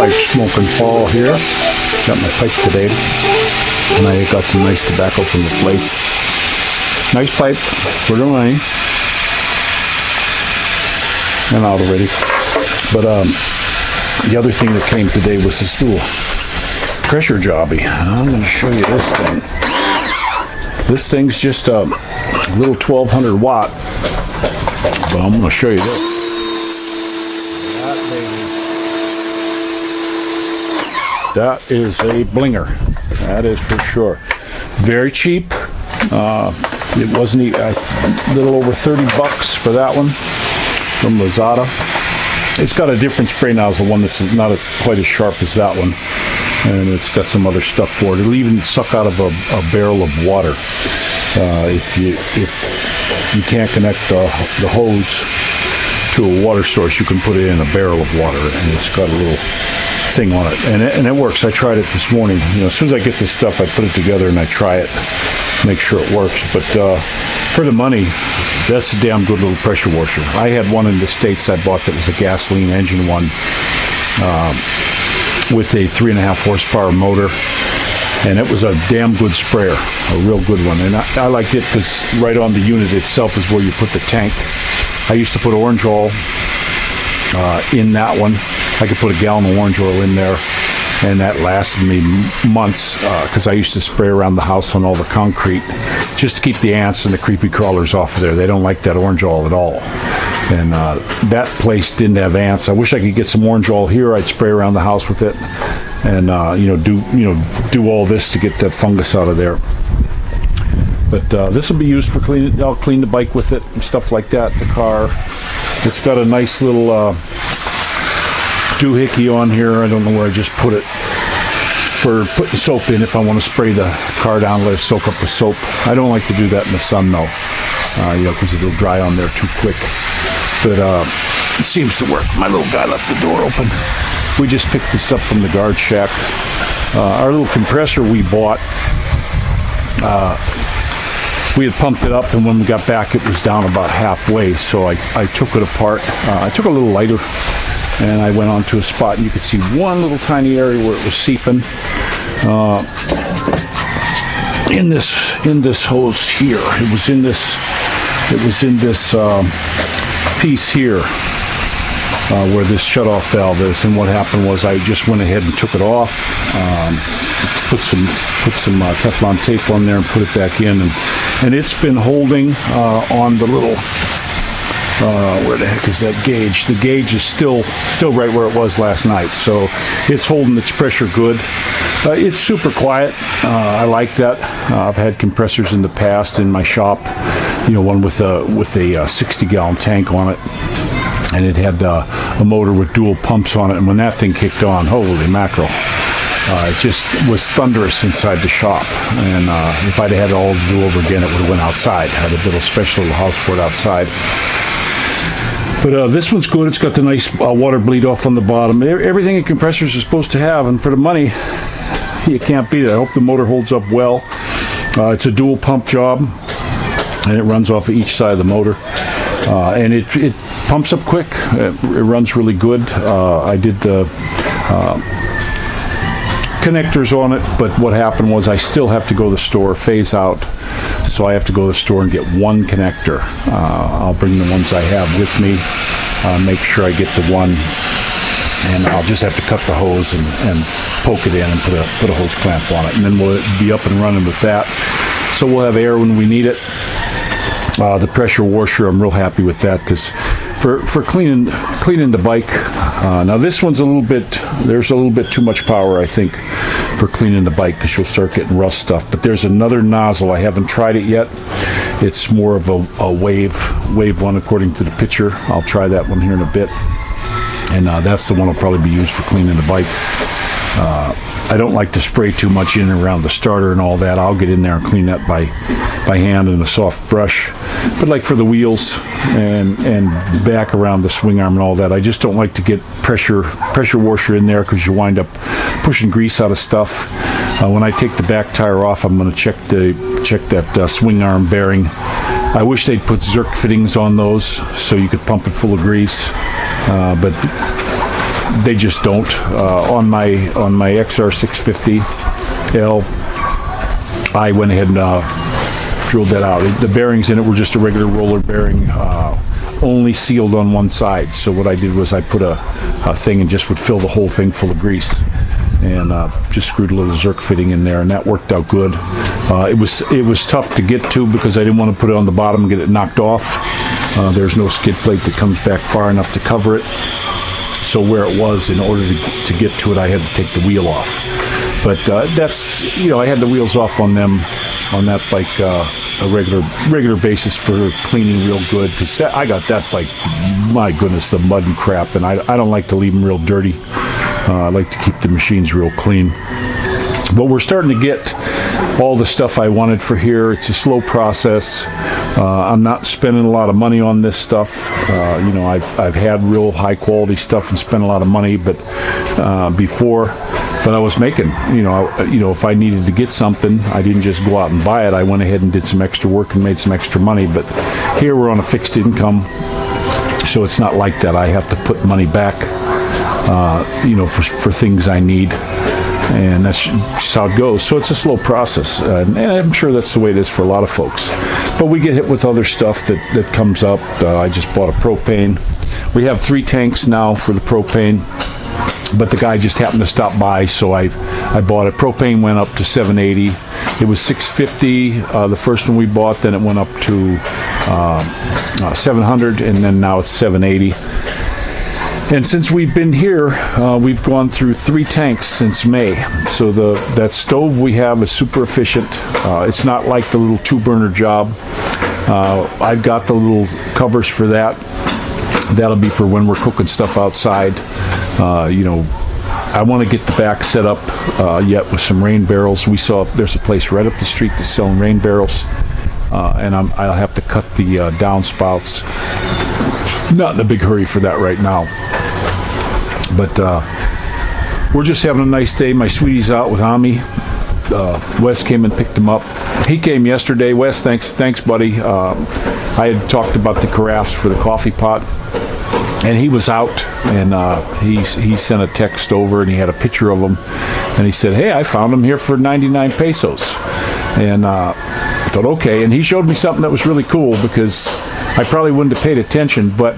pipe smoking fall here. Got my pipe today, and I got some nice tobacco from the place. Nice pipe for the money. And out already. But the other thing that came today was this little pressure jobby. I'm going to show you this thing. This thing's just a little 1200 watt, but I'm going to show you this. That is a blinger. That is for sure. Very cheap. It wasn't a little over 30 bucks for that one from Lazada. It's got a different spray nozzle, one that's not quite as sharp as that one, and it's got some other stuff for it. It'll even suck out of a barrel of water. If you can't connect the hose to a water source, you can put it in a barrel of water, and it's got a little thing on it, and it works. I tried it this morning. As soon as I get this stuff, I put it together and I try it, make sure it works. But for the money, that's a damn good little pressure washer. I had one in the States I bought that was a gasoline engine one with a 3.5 horsepower motor, and it was a damn good sprayer, a real good one. And I liked it because right on the unit itself is where you put the tank. I used to put orange oil in that one. I could put a gallon of orange oil in there, and that lasted me months because I used to spray around the house on all the concrete just to keep the ants and the creepy crawlers off of there. They don't like that orange oil at all. And that place didn't have ants. I wish I could get some orange oil here. I'd spray around the house with it, and do all this to get that fungus out of there. But this will be used for cleaning. I'll clean the bike with it and stuff like that. The car. It's got a nice little doohickey on here. I don't know where I just put it for putting soap in if I want to spray the car down, let it soak up the soap. I don't like to do that in the sun though, because it'll dry on there too quick. But it seems to work. My little guy left the door open. We just picked this up from the guard shack. Our little compressor we bought, we had pumped it up, and when we got back it was down about halfway, so I took it apart. I took a little lighter and I went onto a spot, and you could see one little tiny area where it was seeping in this hose here. It was in this piece here where this shutoff valve is. And what happened was I just went ahead and took it off, put some Teflon tape on there and put it back in, and it's been holding on the little. Where the heck is that gauge? The gauge is still right where it was last night, so it's holding its pressure good. It's super quiet. I like that. I've had compressors in the past in my shop. One with a 60-gallon tank on it, and it had a motor with dual pumps on it. And when that thing kicked on, holy mackerel! It just was thunderous inside the shop. And if I'd had it all to do over again, it would have went outside. I had a little special little house for it outside. But this one's good. It's got the nice water bleed off on the bottom. Everything a compressor is supposed to have, and for the money, you can't beat it. I hope the motor holds up well. It's a dual pump job, and it runs off of each side of the motor. And it pumps up quick. It runs really good. I did the connectors on it, but what happened was I still have to go to the store, phase out. So I have to go to the store and get one connector. I'll bring the ones I have with me, make sure I get the one, and I'll just have to cut the hose and poke it in and put a hose clamp on it, and then we'll be up and running with that. So we'll have air when we need it. The pressure washer, I'm real happy with that, because for cleaning the bike. Now this one's there's a little bit too much power, I think, for cleaning the bike, because you'll start getting rust stuff. But there's another nozzle. I haven't tried it yet. It's more of a wave one according to the picture. I'll try that one here in a bit. And that's the one will probably be used for cleaning the bike. I don't like to spray too much in and around the starter and all that. I'll get in there and clean that by hand in a soft brush. But like for the wheels and back around the swing arm and all that, I just don't like to get pressure washer in there, because you wind up pushing grease out of stuff. When I take the back tire off, I'm going to check that swing arm bearing. I wish they'd put Zerk fittings on those so you could pump it full of grease. But they just don't. On my XR650L, I went ahead and drilled that out. The bearings in it were just a regular roller bearing, only sealed on one side. So what I did was I put a thing and just would fill the whole thing full of grease, and just screwed a little Zerk fitting in there, and that worked out good. It was tough to get to because I didn't want to put it on the bottom and get it knocked off. There's no skid plate that comes back far enough to cover it. So where it was, in order to get to it, I had to take the wheel off. But that's, I had the wheels off on them, on that like a regular basis for cleaning real good, because I got that, like, my goodness, the mud and crap, and I don't like to leave them real dirty. I like to keep the machines real clean. But we're starting to get all the stuff I wanted for here. It's a slow process. I'm not spending a lot of money on this stuff. I've had real high quality stuff and spent a lot of money, but before, but I was making, if I needed to get something, I didn't just go out and buy it. I went ahead and did some extra work and made some extra money. But here we're on a fixed income, so it's not like that. I have to put money back, for things I need. And that's just how it goes. So it's a slow process, and I'm sure that's the way it is for a lot of folks. But we get hit with other stuff that comes up. I just bought a propane. We have 3 tanks now for the propane, but the guy just happened to stop by, so I bought it. Propane went up to $7.80. It was $6.50 the first one we bought. Then it went up to $700, and then now it's $7.80. And since we've been here, we've gone through 3 tanks since May. So that stove we have is super efficient. It's not like the little 2-burner job. I've got the little covers for that. That'll be for when we're cooking stuff outside. I want to get the back set up yet with some rain barrels. We saw there's a place right up the street that's selling rain barrels, and I'll have to cut the downspouts. Not in a big hurry for that right now. But we're just having a nice day. My sweetie's out with Ami. Wes came and picked him up. He came yesterday. Wes, thanks, buddy. I had talked about the carafes for the coffee pot, and he was out, and he sent a text over, and he had a picture of them, and he said, "Hey, I found them here for 99 pesos." And I thought, okay. And he showed me something that was really cool, because I probably wouldn't have paid attention, but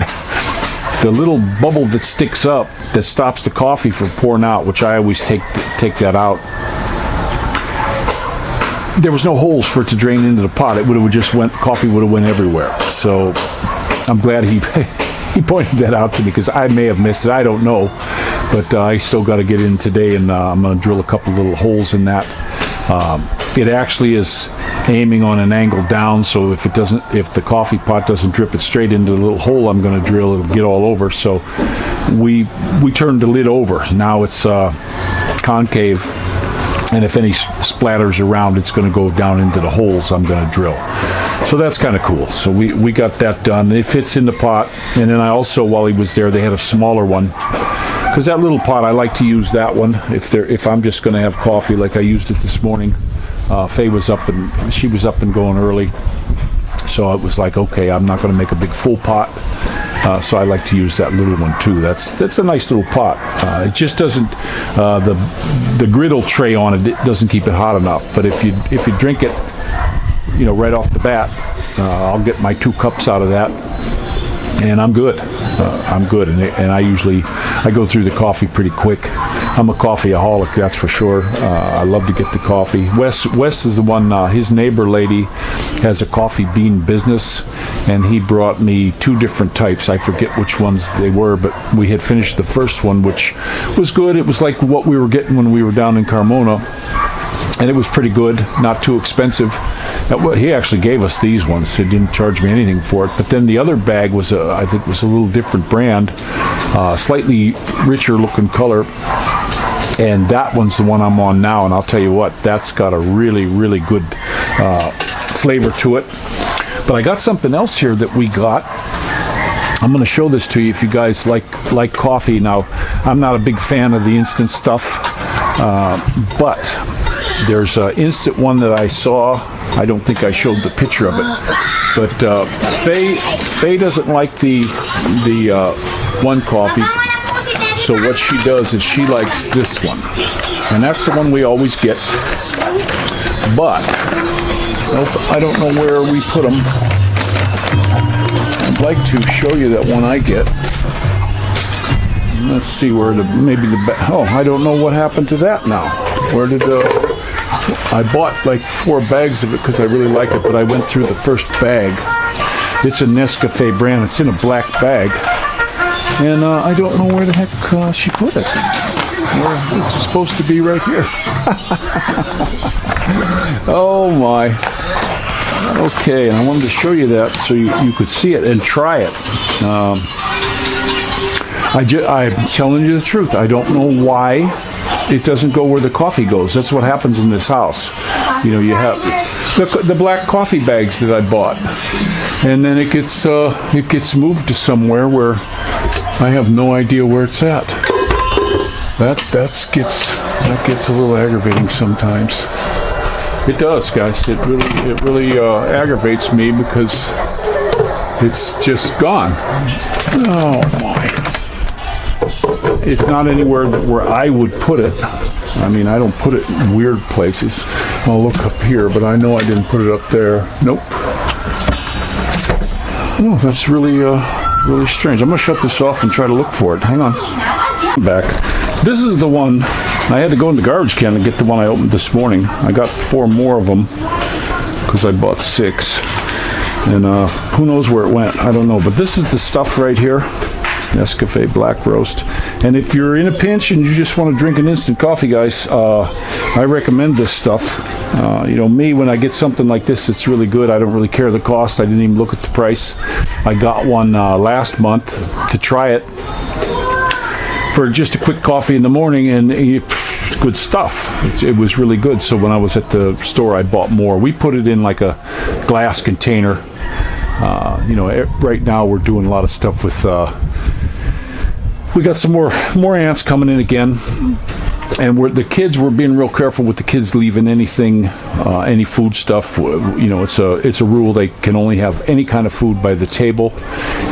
the little bubble that sticks up that stops the coffee from pouring out, which I always take that out, there was no holes for it to drain into the pot. It would have just coffee would have went everywhere. So I'm glad he pointed that out to me, because I may have missed it. I don't know, but I still got to get in today, and I'm going to drill a couple little holes in that. It actually is aiming on an angle down, so if the coffee pot doesn't drip it straight into the little hole I'm going to drill, it'll get all over. So we turned the lid over. Now it's concave, and if any splatters around, it's going to go down into the holes I'm going to drill. So that's kind of cool. So we got that done. It fits in the pot. And then I also, while he was there, they had a smaller one, because that little pot, I like to use that one if I'm just going to have coffee, like I used it this morning. Faye was up and going early, so it was like, okay, I'm not going to make a big full pot, so I like to use that little one too. That's a nice little pot. It just doesn't the griddle tray on it doesn't keep it hot enough. But if you drink it, right off the bat, I'll get my 2 cups out of that, and I'm good. And I go through the coffee pretty quick. I'm a coffeeaholic, that's for sure. I love to get the coffee. Wes is the one, his neighbor lady has a coffee bean business, and he brought me 2 different types. I forget which ones they were, but we had finished the first one, which was good. It was like what we were getting when we were down in Carmona, and it was pretty good, not too expensive. He actually gave us these ones. He didn't charge me anything for it. But then the other bag was, I think, was a little different brand, slightly richer looking color. And that one's the one I'm on now. And I'll tell you what, that's got a really, really good flavor to it. But I got something else here that we got. I'm going to show this to you if you guys like coffee. Now, I'm not a big fan of the instant stuff, but there's an instant one that I saw. I don't think I showed the picture of it, but Faye doesn't like the one coffee. So what she does is she likes this one, and that's the one we always get. But I don't know where we put them. I'd like to show you that one I get. Let's see where I don't know what happened to that now. Where did I bought like 4 bags of it because I really like it, but I went through the first bag. It's a Nescafe brand. It's in a black bag, and I don't know where the heck she put it. It's supposed to be right here. Oh my. Okay, and I wanted to show you that so you could see it and try it. I'm telling you the truth. I don't know why it doesn't go where the coffee goes. That's what happens in this house. You know, you have the black coffee bags that I bought, and then it gets moved to somewhere where I have no idea where it's at. That gets a little aggravating sometimes. It does, guys. It really aggravates me because it's just gone. Oh my! It's not anywhere where I would put it. I mean, I don't put it in weird places. I'll look up here, but I know I didn't put it up there. Nope. Oh, that's really strange. I'm gonna shut this off and try to look for it. Hang on. I'm back. This is the one. I had to go in the garbage can to get the one I opened this morning. I got 4 more of them because I bought 6. And who knows where it went? I don't know. But this is the stuff right here. It's Nescafe Black Roast. And if you're in a pinch and you just want to drink an instant coffee, guys, I recommend this stuff. You know, me, when I get something like this, it's really good. I don't really care the cost. I didn't even look at the price. I got one last month to try it for just a quick coffee in the morning, and it's good stuff. It was really good. So when I was at the store, I bought more. We put it in like a glass container. You know, right now we're doing a lot of stuff with. We got some more ants coming in again, and the kids were being real careful with the kids leaving anything, any food stuff. You know, it's a rule they can only have any kind of food by the table,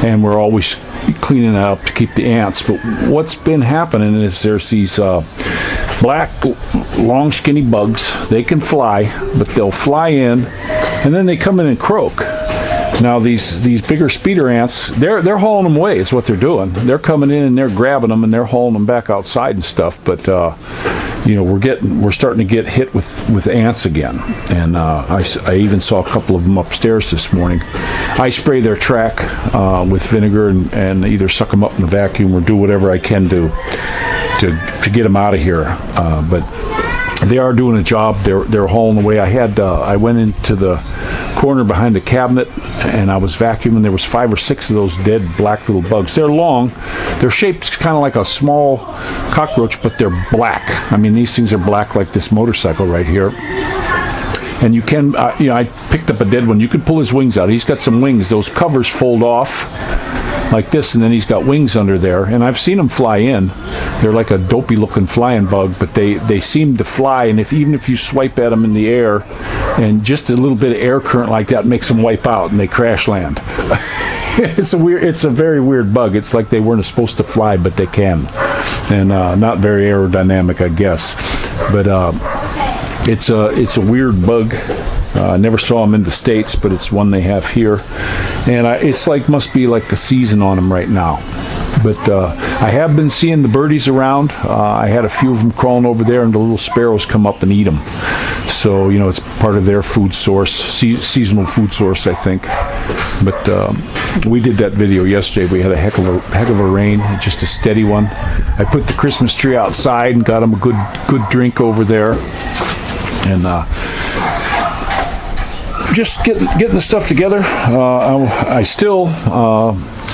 and we're always cleaning it up to keep the ants. But what's been happening is there's these black, long, skinny bugs. They can fly, but they'll fly in, and then they come in and croak. Now these bigger speeder ants, they're hauling them away is what they're doing. They're coming in and they're grabbing them and they're hauling them back outside and stuff. But you know, we're starting to get hit with ants again. And I even saw a couple of them upstairs this morning. I spray their track with vinegar and either suck them up in the vacuum or do whatever I can do to get them out of here. But they are doing a job. They're hauling away. I went into the corner behind the cabinet and I was vacuuming. There was 5 or 6 of those dead black little bugs. They're long. They're shaped kind of like a small cockroach, but they're black. I mean, these things are black like this motorcycle right here. And you can, you know, I picked up a dead one. You could pull his wings out. He's got some wings. Those covers fold off like this, and then he's got wings under there. And I've seen them fly in. They're like a dopey-looking flying bug, but they seem to fly. And even if you swipe at them in the air, and just a little bit of air current like that makes them wipe out, and they crash land. It's a very weird bug. It's like they weren't supposed to fly, but they can, and not very aerodynamic, I guess. But it's a weird bug. I never saw them in the States, but it's one they have here, and it's like must be like the season on them right now. But I have been seeing the birdies around. I had a few of them crawling over there, and the little sparrows come up and eat them. So, you know, it's part of their food source, seasonal food source, I think. But we did that video yesterday. We had a heck of a rain, just a steady one. I put the Christmas tree outside and got them a good drink over there. And just getting the stuff together. I still...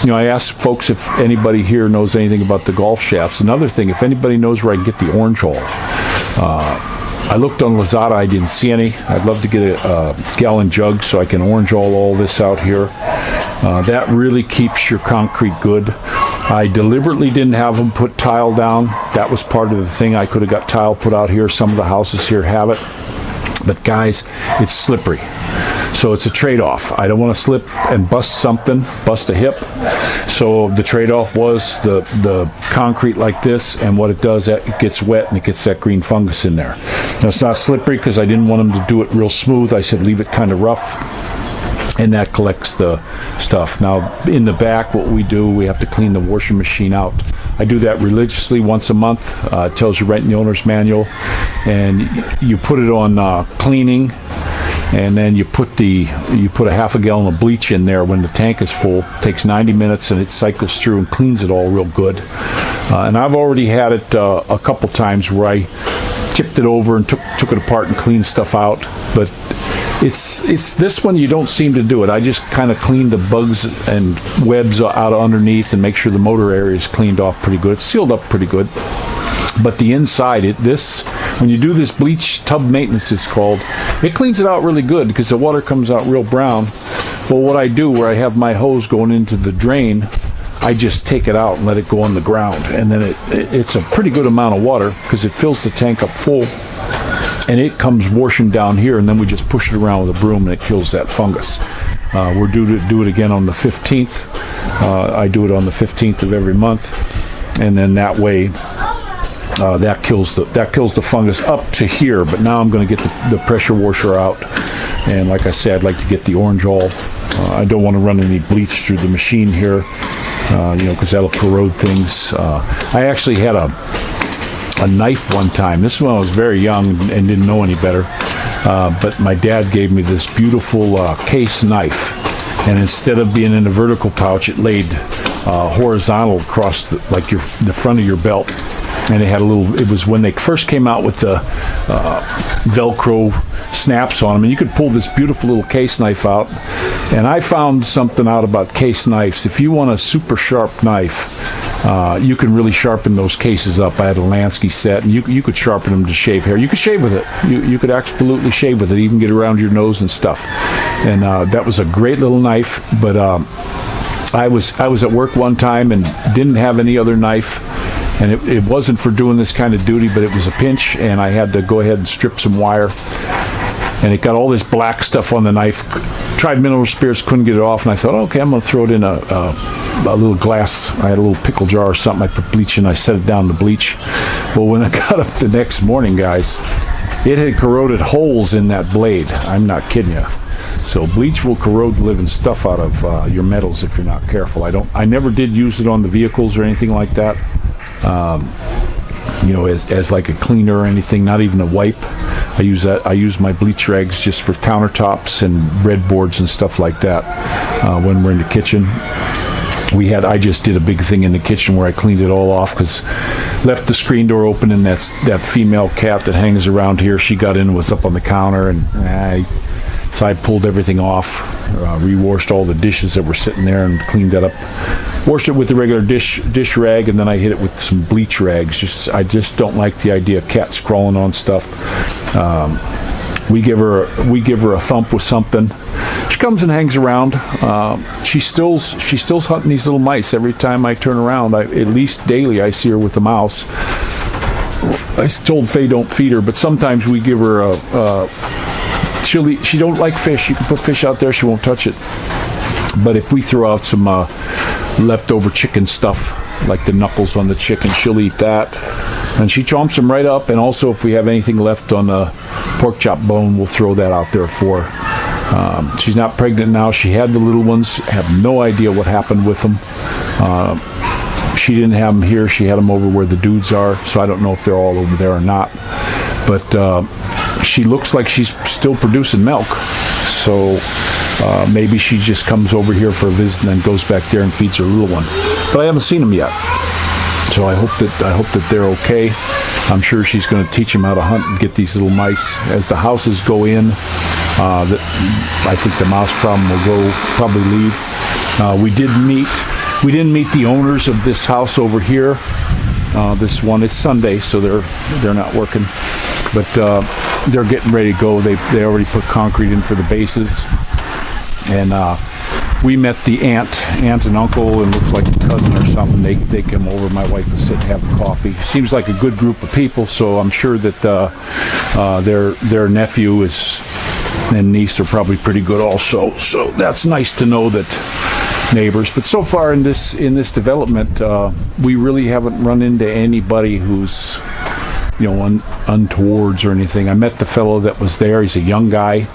you know, I asked folks if anybody here knows anything about the golf shafts. Another thing, if anybody knows where I can get the orange hull. I looked on Lazada, I didn't see any. I'd love to get a gallon jug so I can orange hull all this out here. That really keeps your concrete good. I deliberately didn't have them put tile down. That was part of the thing. I could have got tile put out here. Some of the houses here have it. But guys, it's slippery. So it's a trade-off. I don't want to slip and bust a hip. So the trade-off was the concrete like this, and what it does, it gets wet and it gets that green fungus in there. Now it's not slippery because I didn't want them to do it real smooth. I said leave it kind of rough, and that collects the stuff. Now in the back, what we do, we have to clean the washing machine out. I do that religiously once a month. It tells you right in the owner's manual, and you put it on cleaning, and then you put a half a gallon of bleach in there when the tank is full. It takes 90 minutes, and it cycles through and cleans it all real good. And I've already had it a couple times where I tipped it over and took it apart and cleaned stuff out, but it's this one you don't seem to do it. I just kind of clean the bugs and webs out underneath and make sure the motor area is cleaned off pretty good. It's sealed up pretty good. But the inside, when you do this bleach tub maintenance, it's called, it cleans it out really good because the water comes out real brown. Well, what I do, where I have my hose going into the drain, I just take it out and let it go on the ground. And then it's a pretty good amount of water because it fills the tank up full. And it comes washing down here, and then we just push it around with a broom and it kills that fungus. We're due to do it again on the 15th. I do it on the 15th of every month, and then that way that kills the fungus up to here. But now I'm going to get the pressure washer out, and like I said, I'd like to get the orange all. I don't want to run any bleach through the machine here, because that'll corrode things. I actually had a knife one time. This is when I was very young and didn't know any better. But my dad gave me this beautiful case knife, and instead of being in a vertical pouch, it laid horizontal across the front of your belt. And it was when they first came out with the Velcro snaps on them, and you could pull this beautiful little case knife out. And I found something out about case knives. If you want a super sharp knife, you can really sharpen those cases up. I had a Lansky set, and you could sharpen them to shave hair. You could shave with it. You could absolutely shave with it, even get around your nose and stuff. And that was a great little knife. But I was at work one time and didn't have any other knife, and it wasn't for doing this kind of duty, but it was a pinch, and I had to go ahead and strip some wire. And it got all this black stuff on the knife. Tried mineral spirits, couldn't get it off, and I thought, okay, I'm going to throw it in a little glass. I had a little pickle jar or something. I put bleach in, I set it down to bleach. Well, when I got up the next morning, guys, it had corroded holes in that blade. I'm not kidding you. So bleach will corrode the living stuff out of your metals if you're not careful. I never did use it on the vehicles or anything like that. As like a cleaner or anything, not even a wipe. I use my bleach rags just for countertops and breadboards and stuff like that when we're in the kitchen. I just did a big thing in the kitchen where I cleaned it all off because left the screen door open, and that female cat that hangs around here, she got in and was up on the counter, and so I pulled everything off, re-washed all the dishes that were sitting there and cleaned that up. Washed it with the regular dish rag, and then I hit it with some bleach rags. I just don't like the idea of cats crawling on stuff. We give her a thump with something. She comes and hangs around. She's still hunting these little mice. Every time I turn around, at least daily, I see her with a mouse. I told Faye don't feed her, but sometimes we give her she don't like fish. You can put fish out there, she won't touch it. But if we throw out some leftover chicken stuff, like the knuckles on the chicken, she'll eat that. And she chomps them right up. And also, if we have anything left on the pork chop bone, we'll throw that out there for her. She's not pregnant now. She had the little ones. Have no idea what happened with them. She didn't have them here. She had them over where the dudes are. So I don't know if they're all over there or not. But she looks like she's still producing milk. So maybe she just comes over here for a visit and then goes back there and feeds her little one. But I haven't seen them yet. So I hope that they're okay. I'm sure she's going to teach them how to hunt and get these little mice. As the houses go in, I think the mouse problem will probably leave. We didn't meet the owners of this house over here. This one, it's Sunday, so they're not working, but they're getting ready to go. They already put concrete in for the bases, and we met the aunt and uncle, and looks like a cousin or something. They came over. My wife was sitting having coffee. Seems like a good group of people, so I'm sure that their nephew is and niece are probably pretty good also. So that's nice to know that neighbors. But so far in this development, we really haven't run into anybody who's, untowards or anything. I met the fellow that was there. He's a young guy.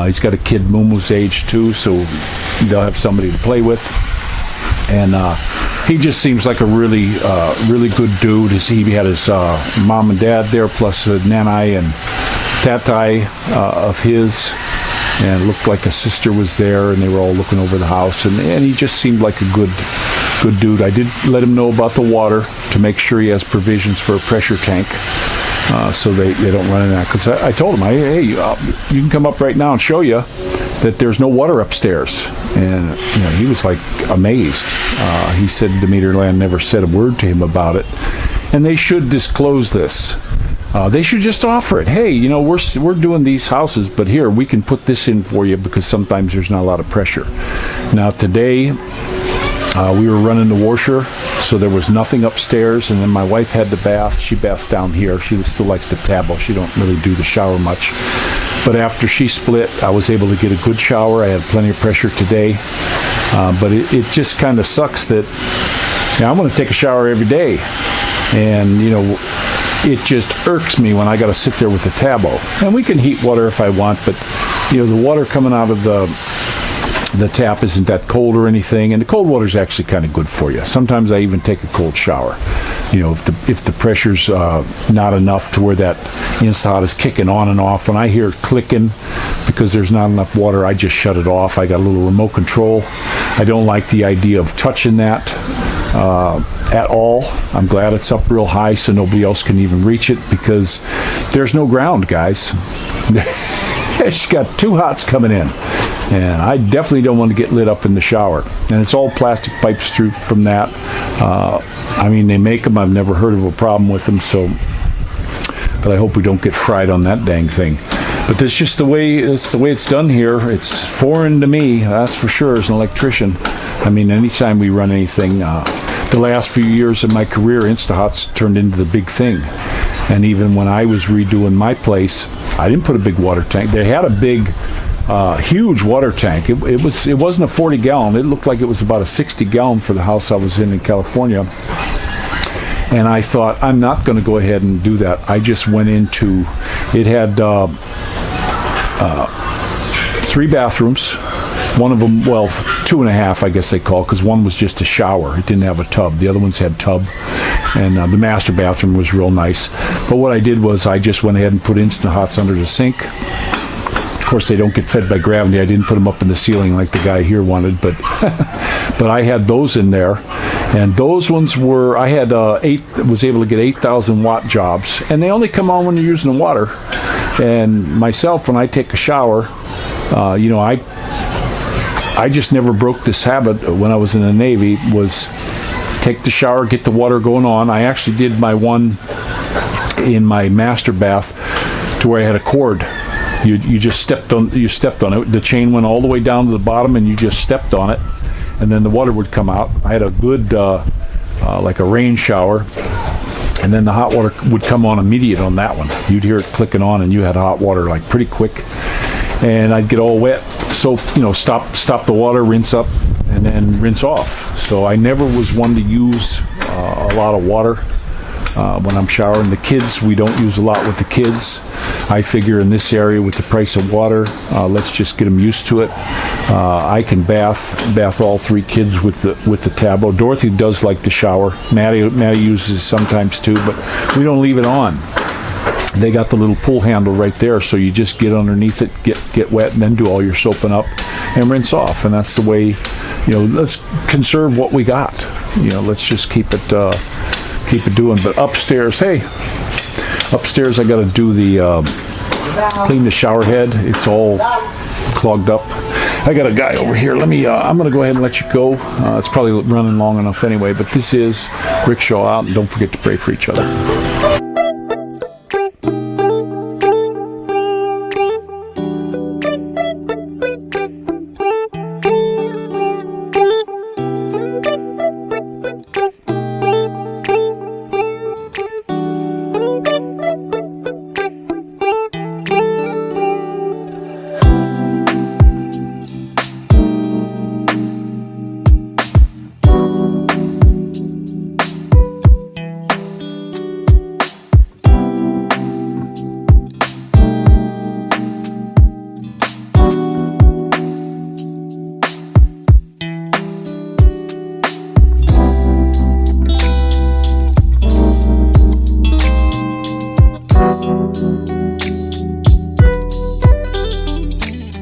He's got a kid Mumu's age too, so they'll have somebody to play with. And he just seems like a really good dude. He had his mom and dad there, plus Nanai and Tatai of his, and it looked like a sister was there, and they were all looking over the house, and he just seemed like a good dude. I did let him know about the water to make sure he has provisions for a pressure tank, so they don't run into that. Because I told him, hey, you can come up right now and show you that there's no water upstairs. And he was like amazed. He said the Meterland never said a word to him about it, and they should disclose this. They should just offer it. Hey, we're doing these houses, but here, we can put this in for you because sometimes there's not a lot of pressure. Now today, we were running the washer, so there was nothing upstairs, and then my wife had the bath. She baths down here. She still likes the tabo. She don't really do the shower much. But after she split, I was able to get a good shower. I had plenty of pressure today. But it just kind of sucks that I want to take a shower every day. And, it just irks me when I got to sit there with the tabo. And we can heat water if I want, but, the water coming out of the tap isn't that cold or anything, and the cold water is actually kind of good for you. Sometimes I even take a cold shower. If the pressure's not enough to where that Instahot is kicking on and off. When I hear it clicking because there's not enough water, I just shut it off. I got a little remote control. I don't like the idea of touching that at all. I'm glad it's up real high so nobody else can even reach it, because there's no ground, guys. It's got 2 hots coming in, and I definitely don't want to get lit up in the shower. And it's all plastic pipes through from that. They make them. I've never heard of a problem with them, but I hope we don't get fried on that dang thing. But that's just the way it's done here. It's foreign to me, that's for sure, as an electrician. Anytime we run anything, the last few years of my career, Instahots turned into the big thing. And even when I was redoing my place, I didn't put a big water tank. They had a big, huge water tank. It wasn't a 40-gallon. It looked like it was about a 60-gallon for the house I was in California. And I thought, I'm not going to go ahead and do that. I just went into, it had 3 bathrooms. One of them, 2.5, I guess they call it, because one was just a shower. It didn't have a tub. The other ones had tub, and the master bathroom was real nice. But what I did was I just went ahead and put Instahots under the sink. Of course, they don't get fed by gravity. I didn't put them up in the ceiling like the guy here wanted, but but I had those in there. And those ones were, I had was able to get 8,000 watt jobs, and they only come on when you're using the water. And myself, when I take a shower, I just never broke this habit when I was in the Navy, was take the shower, get the water going on. I actually did my one in my master bath to where I had a cord. You just stepped on it. The chain went all the way down to the bottom, and you just stepped on it, and then the water would come out. I had a good, like a rain shower, and then the hot water would come on immediate on that one. You'd hear it clicking on, and you had hot water like pretty quick. And I'd get all wet, so stop the water, rinse up, and then rinse off. So I never was one to use a lot of water when I'm showering. The kids, we don't use a lot with the kids. I figure in this area with the price of water, let's just get them used to it. I can bath all 3 kids with the tabo. Dorothy does like the shower. Maddie uses it sometimes too, but we don't leave it on. They got the little pull handle right there, so you just get underneath it, get wet, and then do all your soaping up and rinse off. And that's the way, let's conserve what we got. Let's just keep it doing. But upstairs, I got to do clean the shower head. It's all clogged up. I got a guy over here. I'm going to go ahead and let you go. It's probably running long enough anyway, but this is Rickshaw out, and don't forget to pray for each other.